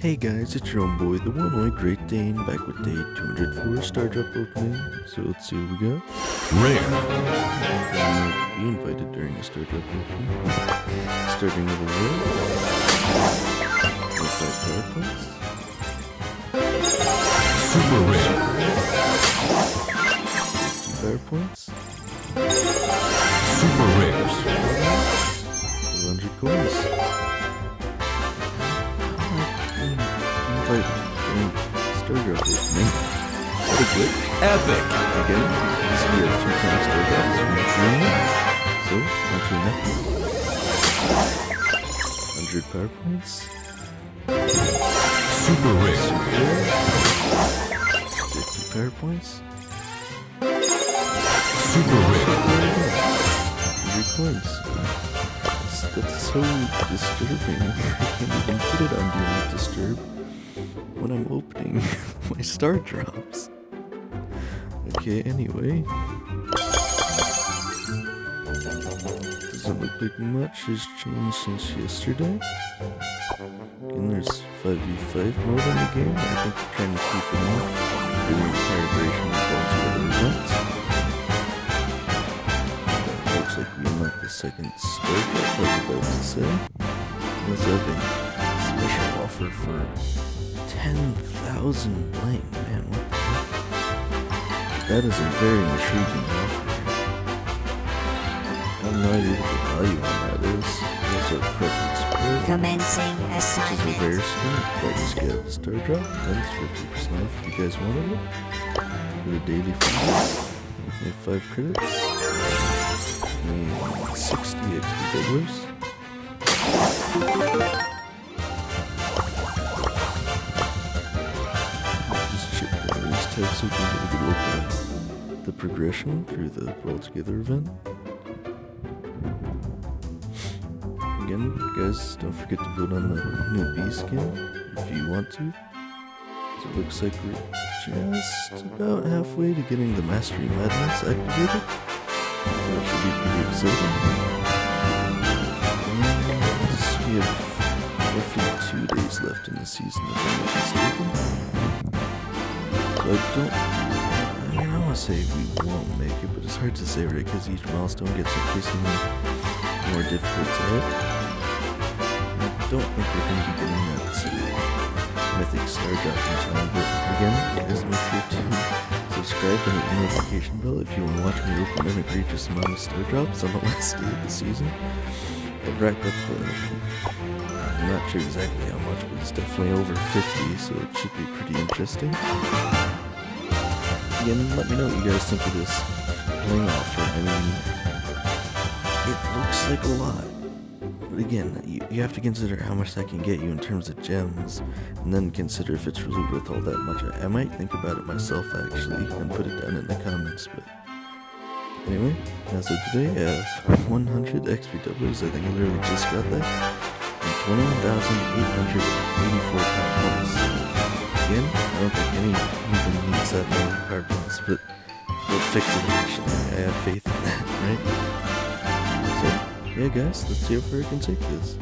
Hey guys, it's your own boy, the one only Great Dane, back with day 204 Star Drop opening. So let's see what we got. Rare. Be invited during a Star Drop opening. Starting with a rare. 25 power points. Super rare. 50 power points. Super rares. 100 coins. Invite during Star Drop opening. What a glitch. Epic. Again, this we have 2 times Star Drops from Dream. So, not too nothing. 100 power points. Super rare. 50 power points. Super rare. 100 coins. That's so disturbing. I can't even put it on Do Not Disturb when I'm opening my Star Drops. Okay, anyway. Doesn't look like much has changed since yesterday. And there's 5v5 mode in the game. I think they're trying to keep it on for the entire duration of all together events. Looks like we unlocked the second Star Drop, I was about to say. Let's have a special offer for 10,000 lane. Man, what the heck? That is a very intriguing offer. I have no idea what the value on that is. There's a preference spread. Commencing Which is a assignment. rare skin. Brightness get the Star Drop. That's 50% off if you guys wanted it. For the daily fees. We have 5 credits. And 60 XP doublers. Just check the release type so we can get a good look at the progression through the Brawl Together event. Again, guys, don't forget to vote on the new B skin if you want to. So it looks like we're just about halfway to getting the Mastery Madness activated. So that should be pretty exciting. And we have roughly 2 days left in the season if I'm not mistaken. So I want to say we won't make it, but it's hard to say, right? Because each milestone gets increasingly more difficult to hit. I don't think we're going to be getting that mythic Star Drop in time, but again, guys, make sure to subscribe and hit the notification bell if you want to watch me open an egregious amount of Star Drops on the last day of the season. I've racked up, I'm not sure exactly how much, but it's definitely over 50, so it should be pretty interesting. Again, let me know what you guys think of this bling offer. I mean, it looks like a lot. But again, you have to consider how much that can get you in terms of gems, and then consider if it's really worth all that much. I might think about it myself, actually, and put it down in the comments, but anyway, as of today, I have 100 XP doublers. I think I literally just got that, and 21,884 power points. Again, I don't think anyone needs that many power points, but we'll fix it eventually. I have faith in that, right? So, yeah guys, let's see how far I can take this.